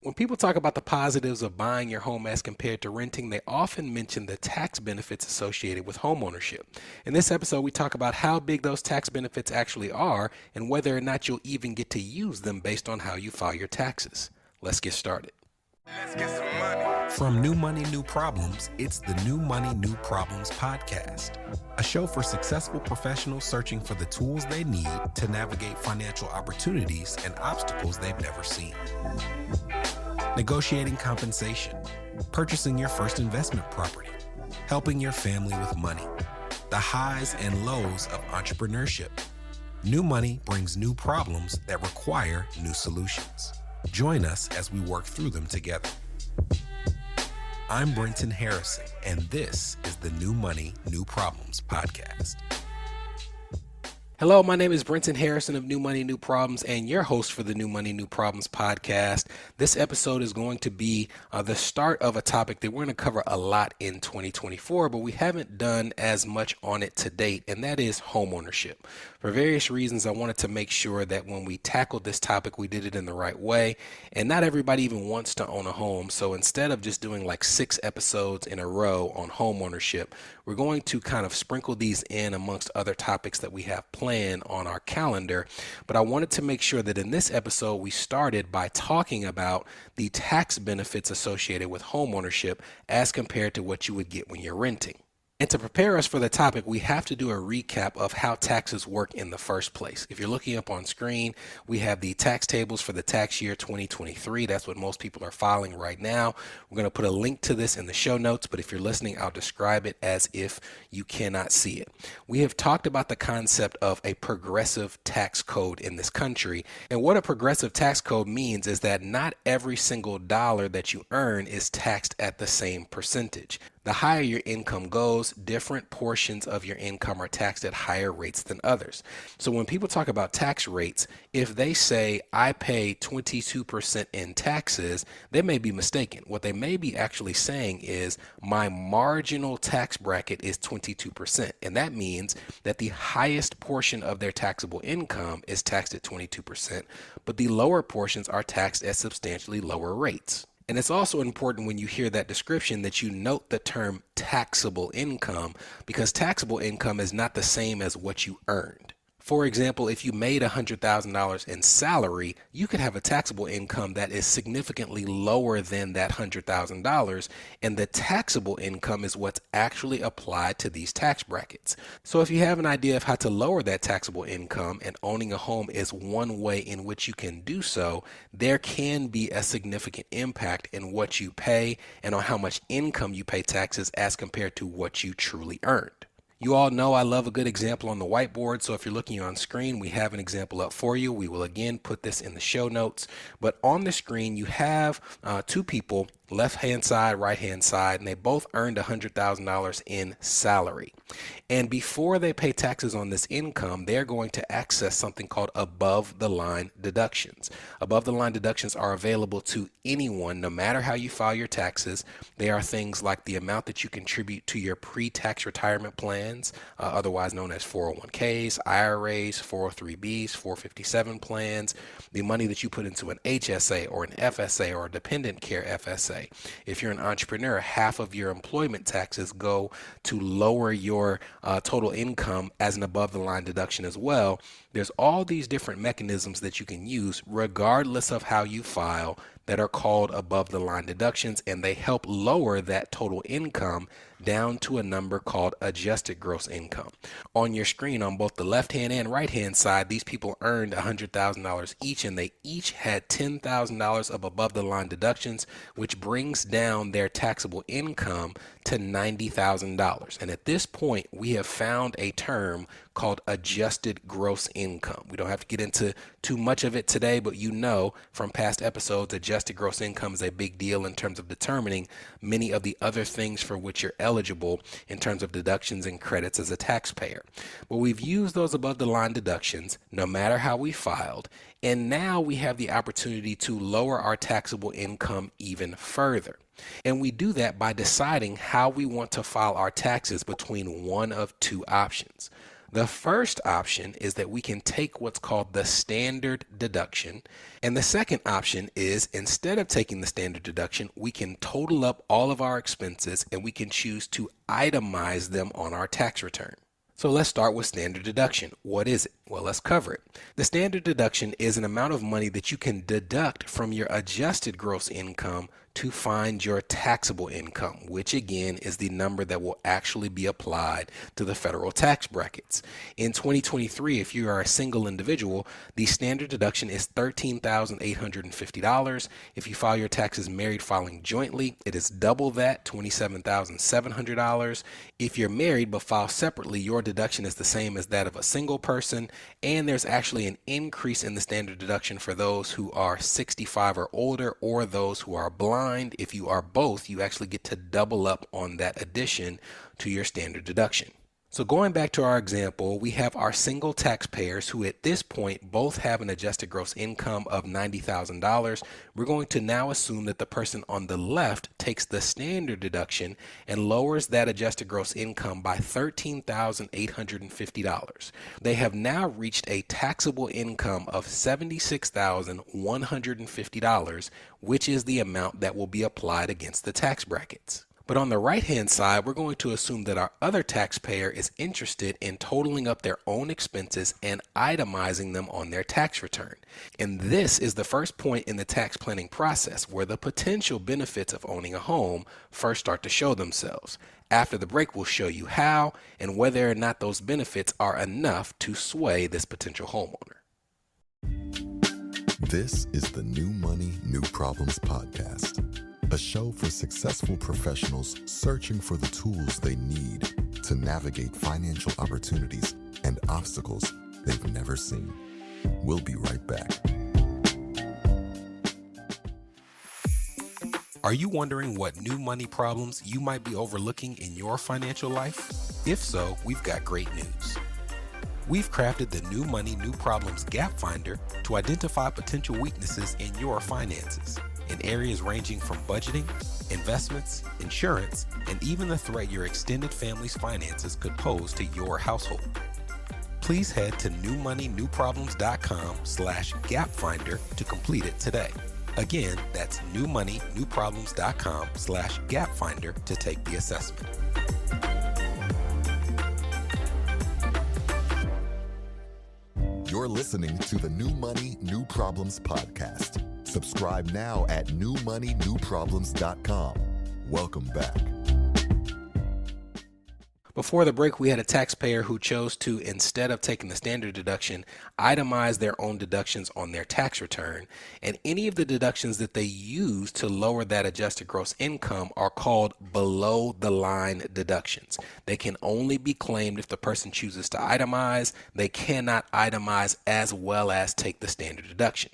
When people talk about the positives of buying your home as compared to renting, they often mention the tax benefits associated with homeownership. In this episode, we talk about how big those tax benefits actually are and whether or not you'll even get to use them based on how you file your taxes. Let's get started. Let's get some money. From New Money, New Problems, it's the New Money, New Problems podcast, a show for successful professionals searching for the tools they need to navigate financial opportunities and obstacles they've never seen. Negotiating compensation, purchasing your first investment property, helping your family with money, the highs and lows of entrepreneurship. New Money brings new problems that require new solutions. Join us as we work through them together. I'm Brenton Harrison, and this is the New Money, New Problems podcast. Hello, my name is Brenton Harrison of New Money, New Problems, and your host for the New Money, New Problems podcast. This episode is going to be the start of a topic that we're going to cover a lot in 2024, but we haven't done as much on it to date, and that is homeownership. For various reasons, I wanted to make sure that when we tackled this topic, we did it in the right way, and not everybody even wants to own a home. So instead of just doing like 6 episodes in a row on homeownership, we're going to kind of sprinkle these in amongst other topics that we have planned on our calendar. But I wanted to make sure that in this episode, we started by talking about the tax benefits associated with homeownership as compared to what you would get when you're renting. And to prepare us for the topic, we have to do a recap of how taxes work in the first place. If you're looking up on screen, we have the tax tables for the tax year 2023. That's what most people are filing right now. We're going to put a link to this in the show notes, but if you're listening, I'll describe it as if you cannot see it. We have talked about the concept of a progressive tax code in this country. And what a progressive tax code means is that not every single dollar that you earn is taxed at the same percentage. The higher your income goes, different portions of your income are taxed at higher rates than others. So when people talk about tax rates, if they say, I pay 22% in taxes, they may be mistaken. What they may be actually saying is my marginal tax bracket is 22%. And that means that the highest portion of their taxable income is taxed at 22%, but the lower portions are taxed at substantially lower rates. And it's also important when you hear that description that you note the term taxable income, because taxable income is not the same as what you earned. For example, if you made $100,000 in salary, you could have a taxable income that is significantly lower than that $100,000, and the taxable income is what's actually applied to these tax brackets. So if you have an idea of how to lower that taxable income, and owning a home is one way in which you can do so, there can be a significant impact in what you pay and on how much income you pay taxes as compared to what you truly earned. You all know I love a good example on the whiteboard, so if you're looking on screen, we have an example up for you. We will again put this in the show notes, but on the screen you have 2 people, left-hand side, right-hand side, and they both earned $100,000 in salary. And before they pay taxes on this income, they're going to access something called above-the-line deductions. Above-the-line deductions are available to anyone, no matter how you file your taxes. They are things like the amount that you contribute to your pre-tax retirement plans, otherwise known as 401ks, IRAs, 403bs, 457 plans, the money that you put into an HSA or an FSA or a dependent care FSA. If you're an entrepreneur, half of your employment taxes go to lower your total income as an above the line deduction as well. There's all these different mechanisms that you can use regardless of how you file that are called above the line deductions, and they help lower that total income down to a number called adjusted gross income. On your screen, on both the left-hand and right-hand side, these people earned $100,000 each, and they each had $10,000 of above-the-line deductions, which brings down their taxable income to $90,000. And at this point, we have found a term called adjusted gross income. We don't have to get into too much of it today, but you know from past episodes, adjusted gross income is a big deal in terms of determining many of the other things for which you're eligible in terms of deductions and credits as a taxpayer. But we've used those above the line deductions no matter how we filed, and now we have the opportunity to lower our taxable income even further. And we do that by deciding how we want to file our taxes between one of 2 options. The first option is that we can take what's called the standard deduction. And the second option is instead of taking the standard deduction, we can total up all of our expenses and we can choose to itemize them on our tax return. So let's start with standard deduction. What is it? Well, let's cover it. The standard deduction is an amount of money that you can deduct from your adjusted gross income to find your taxable income, which again is the number that will actually be applied to the federal tax brackets. In 2023, if you are a single individual, the standard deduction is $13,850. If you file your taxes married filing jointly, it is double that, $27,700. If you're married but file separately, your deduction is the same as that of a single person, and there's actually an increase in the standard deduction for those who are 65 or older or those who are blind. If you are both, you actually get to double up on that addition to your standard deduction. So going back to our example, we have our single taxpayers who at this point both have an adjusted gross income of $90,000. We're going to now assume that the person on the left takes the standard deduction and lowers that adjusted gross income by $13,850. They have now reached a taxable income of $76,150, which is the amount that will be applied against the tax brackets. But on the right-hand side, we're going to assume that our other taxpayer is interested in totaling up their own expenses and itemizing them on their tax return. And this is the first point in the tax planning process where the potential benefits of owning a home first start to show themselves. After the break, we'll show you how and whether or not those benefits are enough to sway this potential homeowner. This is the New Money, New Problems podcast. A show for successful professionals searching for the tools they need to navigate financial opportunities and obstacles they've never seen. We'll be right back. Are you wondering what new money problems you might be overlooking in your financial life? If so, we've got great news. We've crafted the New Money, New Problems Gap Finder to identify potential weaknesses in your finances in areas ranging from budgeting, investments, insurance, and even the threat your extended family's finances could pose to your household. Please head to newmoneynewproblems.com/gapfinder to complete it today. Again, that's newmoneynewproblems.com/gapfinder to take the assessment. You're listening to the New Money, New Problems podcast. Subscribe now at newmoneynewproblems.com. Welcome back. Before the break, we had a taxpayer who chose to, instead of taking the standard deduction, itemize their own deductions on their tax return. And any of the deductions that they use to lower that adjusted gross income are called below the line deductions. They can only be claimed if the person chooses to itemize. They cannot itemize as well as take the standard deduction.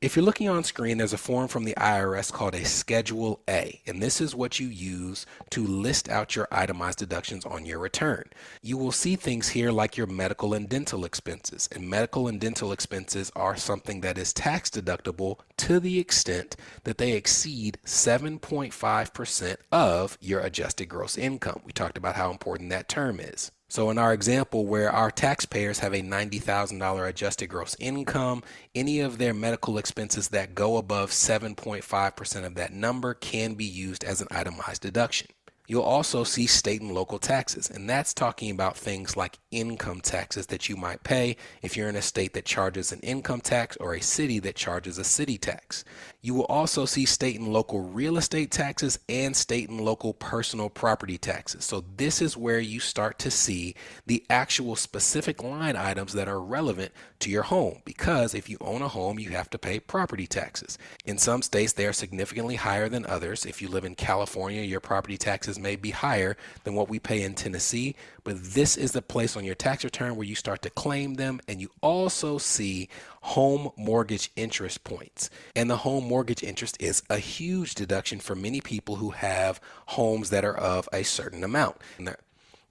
If you're looking on screen, there's a form from the IRS called a Schedule A, and this is what you use to list out your itemized deductions on your return. You will see things here like your medical and dental expenses, and medical and dental expenses are something that is tax deductible to the extent that they exceed 7.5% of your adjusted gross income. We talked about how important that term is. So in our example where our taxpayers have a $90,000 adjusted gross income, any of their medical expenses that go above 7.5% of that number can be used as an itemized deduction. You'll also see state and local taxes, and that's talking about things like income taxes that you might pay if you're in a state that charges an income tax or a city that charges a city tax. You will also see state and local real estate taxes and state and local personal property taxes. So this is where you start to see the actual specific line items that are relevant to your home, because if you own a home, you have to pay property taxes. In some states, they are significantly higher than others. If you live in California, your property taxes may be higher than what we pay in Tennessee, but this is the place on your tax return where you start to claim them. And you also see home mortgage interest points. And the home mortgage interest is a huge deduction for many people who have homes that are of a certain amount.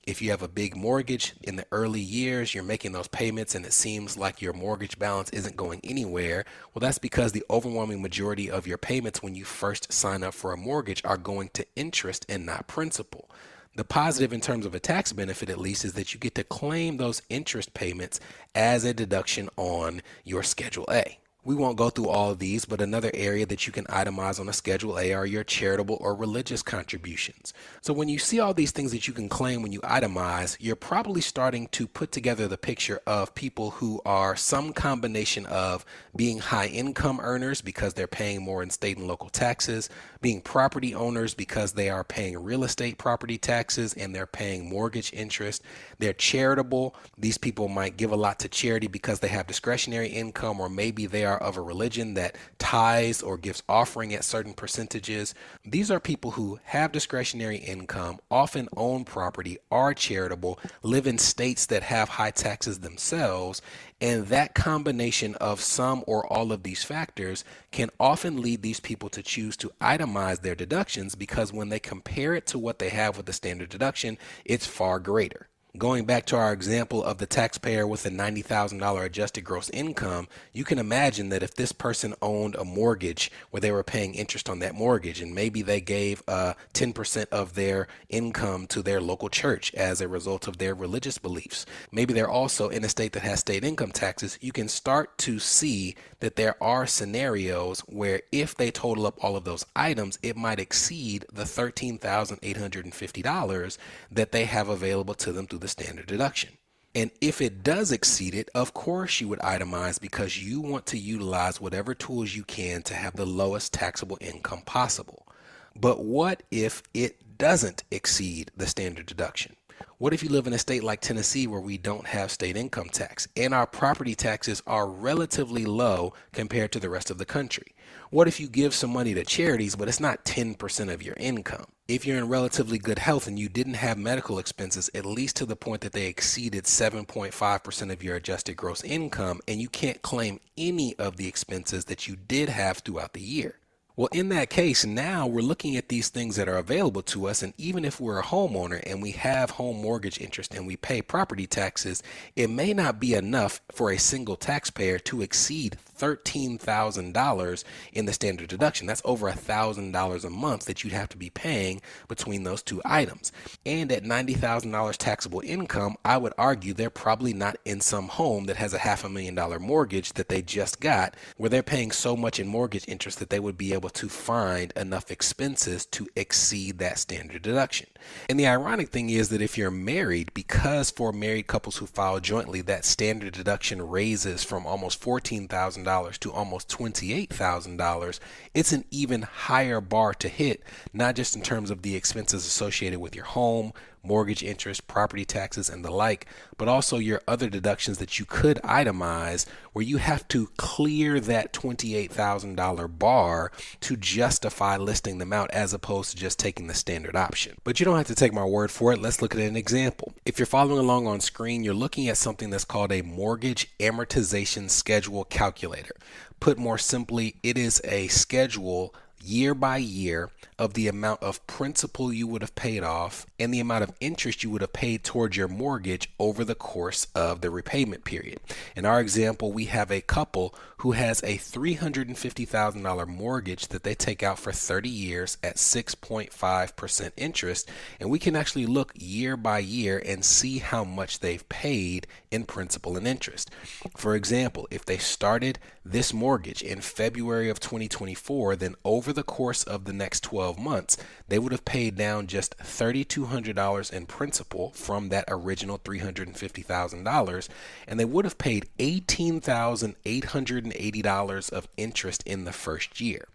If you have a big mortgage in the early years, you're making those payments and it seems like your mortgage balance isn't going anywhere. Well, that's because the overwhelming majority of your payments when you first sign up for a mortgage are going to interest and not principal. The positive in terms of a tax benefit, at least, is that you get to claim those interest payments as a deduction on your Schedule A. We won't go through all of these, but another area that you can itemize on a Schedule A are your charitable or religious contributions. So when you see all these things that you can claim when you itemize, you're probably starting to put together the picture of people who are some combination of being high income earners because they're paying more in state and local taxes, being property owners because they are paying real estate property taxes and they're paying mortgage interest. They're charitable. These people might give a lot to charity because they have discretionary income, or maybe they are of a religion that tithes or gives offering at certain percentages. These are people who have discretionary income, often own property, are charitable, live in states that have high taxes themselves, and that combination of some or all of these factors can often lead these people to choose to itemize their deductions because when they compare it to what they have with the standard deduction, it's far greater. Going back to our example of the taxpayer with a $90,000 adjusted gross income, you can imagine that if this person owned a mortgage where they were paying interest on that mortgage, and maybe they gave 10% of their income to their local church as a result of their religious beliefs, maybe they're also in a state that has state income taxes, you can start to see that there are scenarios where if they total up all of those items, it might exceed the $13,850 that they have available to them through the standard deduction. And if it does exceed it, of course you would itemize because you want to utilize whatever tools you can to have the lowest taxable income possible. But what if it doesn't exceed the standard deduction? What if you live in a state like Tennessee where we don't have state income tax and our property taxes are relatively low compared to the rest of the country? What if you give some money to charities, but it's not 10% of your income? If you're in relatively good health and you didn't have medical expenses, at least to the point that they exceeded 7.5% of your adjusted gross income, and you can't claim any of the expenses that you did have throughout the year. Well, in that case, now we're looking at these things that are available to us. And even if we're a homeowner and we have home mortgage interest and we pay property taxes, it may not be enough for a single taxpayer to exceed $13,000 in the standard deduction. That's over $1,000 a month that you'd have to be paying between those two items. And at $90,000 taxable income, I would argue they're probably not in some home that has a $500,000 mortgage that they just got, where they're paying so much in mortgage interest that they would be able to find enough expenses to exceed that standard deduction. And the ironic thing is that if you're married, because for married couples who file jointly, that standard deduction raises from almost $14,000 to almost $28,000, it's an even higher bar to hit, not just in terms of the expenses associated with your home, mortgage interest, property taxes, and the like, but also your other deductions that you could itemize where you have to clear that $28,000 bar to justify listing them out as opposed to just taking the standard option. But you don't have to take my word for it. Let's look at an example. If you're following along on screen, you're looking at something that's called a mortgage amortization schedule calculator. Put more simply, it is a schedule year by year of the amount of principal you would have paid off and the amount of interest you would have paid towards your mortgage over the course of the repayment period. In our example, we have a couple who has a $350,000 mortgage that they take out for 30 years at 6.5% interest, and we can actually look year by year and see how much they've paid in principal and interest. For example, if they started this mortgage in February of 2024, then over the course of the next 12 months, they would have paid down just $3,200 in principal from that original $350,000, and they would have paid $18,880 of interest in the first year.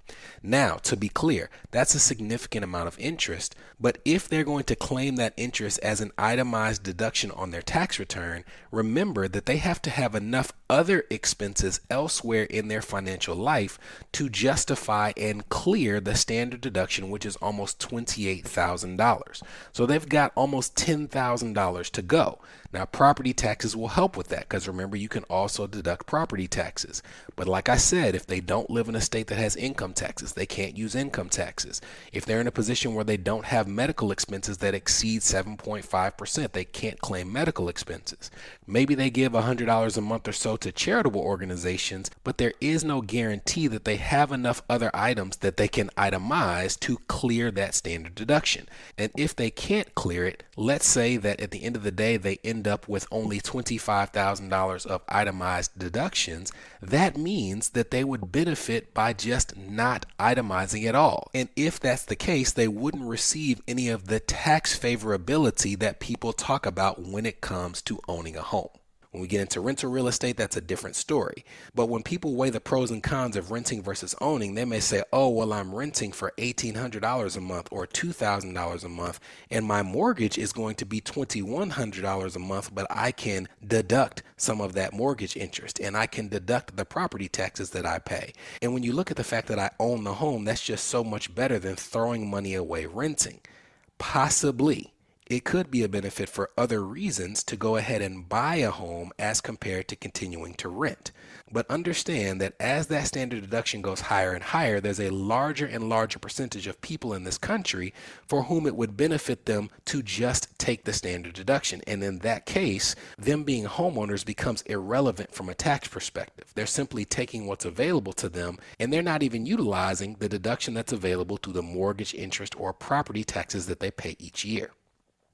Now, to be clear, that's a significant amount of interest, but if they're going to claim that interest as an itemized deduction on their tax return, remember that they have to have enough other expenses elsewhere in their financial life to justify and clear the standard deduction, which is almost $28,000. So they've got almost $10,000 to go. Now, property taxes will help with that because remember, you can also deduct property taxes. But like I said, if they don't live in a state that has income taxes, they can't use income taxes. If they're in a position where they don't have medical expenses that exceed 7.5%, they can't claim medical expenses. Maybe they give $100 a month or so to charitable organizations, but there is no guarantee that they have enough other items that they can itemize to clear that standard deduction. And if they can't clear it, let's say that at the end of the day, they end up with only $25,000 of itemized deductions, that means that they would benefit by just not itemizing at all. And if that's the case, they wouldn't receive any of the tax favorability that people talk about when it comes to owning a home. When we get into rental real estate, that's a different story. But when people weigh the pros and cons of renting versus owning, they may say, oh, well, I'm renting for $1,800 a month or $2,000 a month, and my mortgage is going to be $2,100 a month, but I can deduct some of that mortgage interest and I can deduct the property taxes that I pay. And when you look at the fact that I own the home, that's just so much better than throwing money away renting. Possibly. It could be a benefit for other reasons to go ahead and buy a home as compared to continuing to rent. But understand that as that standard deduction goes higher and higher, there's a larger and larger percentage of people in this country for whom it would benefit them to just take the standard deduction. And in that case, them being homeowners becomes irrelevant from a tax perspective. They're simply taking what's available to them, and they're not even utilizing the deduction that's available through the mortgage interest or property taxes that they pay each year.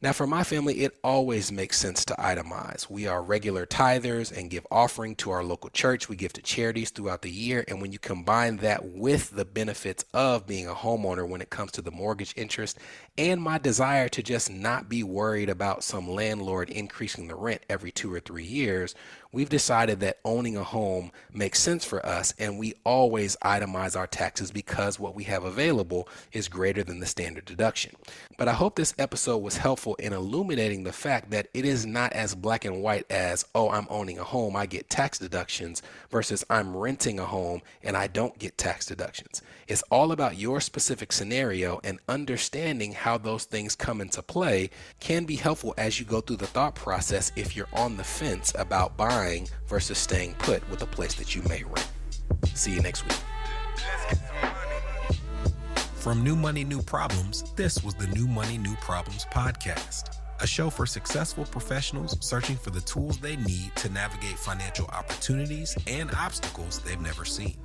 Now, for my family, it always makes sense to itemize. We are regular tithers and give offering to our local church. We give to charities throughout the year. And when you combine that with the benefits of being a homeowner when it comes to the mortgage interest and my desire to just not be worried about some landlord increasing the rent every 2 or 3 years, we've decided that owning a home makes sense for us, and we always itemize our taxes because what we have available is greater than the standard deduction. But I hope this episode was helpful in illuminating the fact that it is not as black and white as, oh, I'm owning a home, I get tax deductions, versus I'm renting a home and I don't get tax deductions. It's all about your specific scenario, and understanding how those things come into play can be helpful as you go through the thought process if you're on the fence about buying versus staying put with a place that you may rent. See you next week. From New Money, New Problems, this was the New Money, New Problems podcast, a show for successful professionals searching for the tools they need to navigate financial opportunities and obstacles they've never seen.